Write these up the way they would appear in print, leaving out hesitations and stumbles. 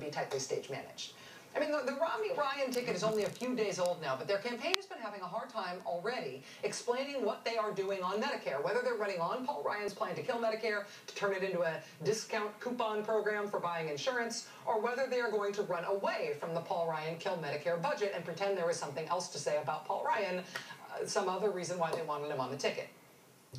be tightly stage managed. I mean, the Romney-Ryan ticket is only a few days old now, but their campaign has been having a hard time already explaining what they are doing on Medicare, whether they're running on Paul Ryan's plan to kill Medicare, to turn it into a discount coupon program for buying insurance, or whether they are going to run away from the Paul Ryan kill Medicare budget and pretend there was something else to say about Paul Ryan, some other reason why they wanted him on the ticket.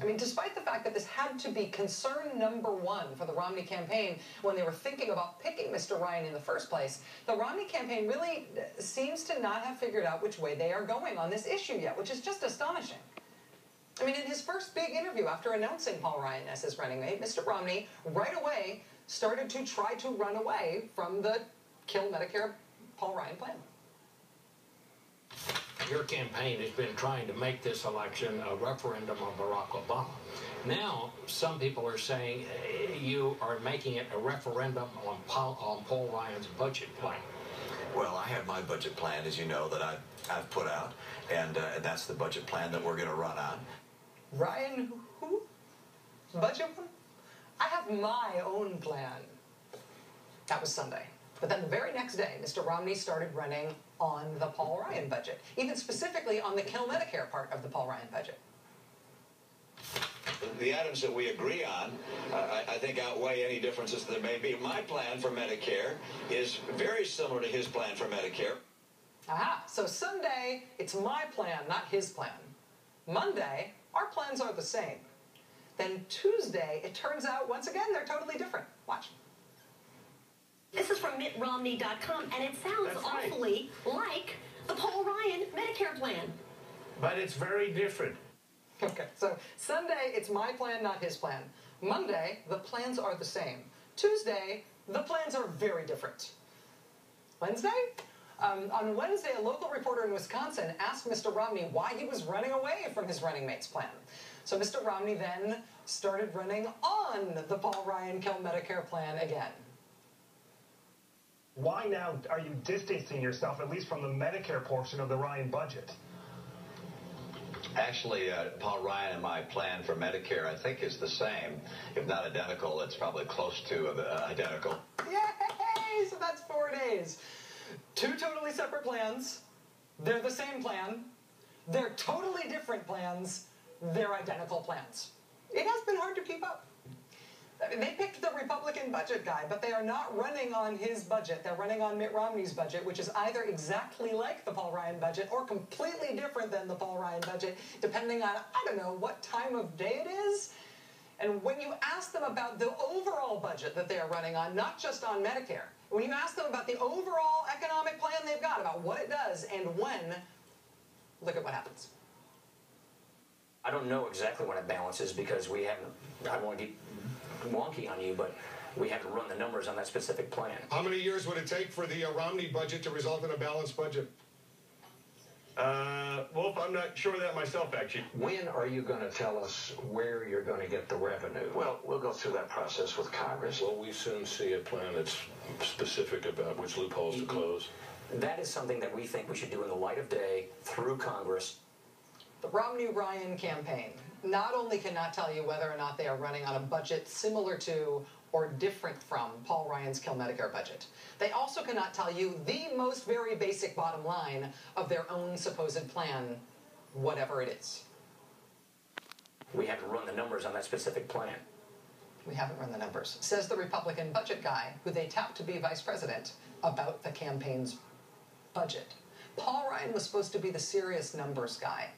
I mean, despite the fact that this had to be concern number one for the Romney campaign when they were thinking about picking Mr. Ryan in the first place, the Romney campaign really seems to not have figured out which way they are going on this issue yet, which is just astonishing. I mean, in his first big interview after announcing Paul Ryan as his running mate, Mr. Romney right away started to try to run away from the kill Medicare Paul Ryan plan. Your campaign has been trying to make this election a referendum on Barack Obama. Now, some people are saying you are making it a referendum on Paul Ryan's budget plan. Well, I have my budget plan, as you know, that I've put out, and that's the budget plan that we're going to run on. Ryan, who? Budget one? I have my own plan. That was Sunday. But then the very next day, Mr. Romney started running on the Paul Ryan budget, even specifically on the kill Medicare part of the Paul Ryan budget. The items that we agree on, I think, outweigh any differences there may be. My plan for Medicare is very similar to his plan for Medicare. Aha, so Sunday, it's my plan, not his plan. Monday, our plans are the same. Then Tuesday, it turns out, once again, they're totally different. Watch. This is from MittRomney.com, and it sounds awfully like the Paul Ryan Medicare plan. But it's very different. Okay, so Sunday, it's my plan, not his plan. Monday, the plans are the same. Tuesday, the plans are very different. Wednesday? On Wednesday, a local reporter in Wisconsin asked Mr. Romney why he was running away from his running mate's plan. So Mr. Romney then started running on the Paul Ryan kill Medicare plan again. Why now are you distancing yourself, at least from the Medicare portion of the Ryan budget? Actually, Paul Ryan and my plan for Medicare, I think, is the same. If not identical, it's probably close to identical. Yay! So that's 4 days. Two totally separate plans. They're the same plan. They're totally different plans. They're identical plans. It has been hard to keep up. They picked the Republican budget guy, but they are not running on his budget. They're running on Mitt Romney's budget, which is either exactly like the Paul Ryan budget or completely different than the Paul Ryan budget, depending on, I don't know, what time of day it is. And when you ask them about the overall budget that they are running on, not just on Medicare, when you ask them about the overall economic plan they've got, about what it does and when, look at what happens. I don't know exactly what it balances because we haven't, I don't want to get wonky on you, but we haven't run the numbers on that specific plan. How many years would it take for the Romney budget to result in a balanced budget? Wolf, I'm not sure of that myself, actually. When are you going to tell us where you're going to get the revenue? Well, we'll go through that process with Congress. Will we soon see a plan that's specific about which loopholes to close? That is something that we think we should do in the light of day through Congress. The Romney-Ryan campaign not only cannot tell you whether or not they are running on a budget similar to or different from Paul Ryan's kill Medicare budget, they also cannot tell you the most very basic bottom line of their own supposed plan, whatever it is. We haven't run the numbers on that specific plan. We haven't run the numbers, says the Republican budget guy who they tout to be vice president about the campaign's budget. Paul Ryan was supposed to be the serious numbers guy.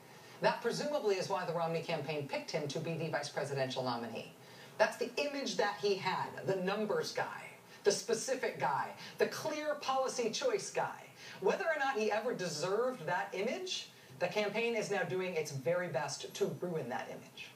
That presumably is why the Romney campaign picked him to be the vice presidential nominee. That's the image that he had, the numbers guy, the specific guy, the clear policy choice guy. Whether or not he ever deserved that image, the campaign is now doing its very best to ruin that image.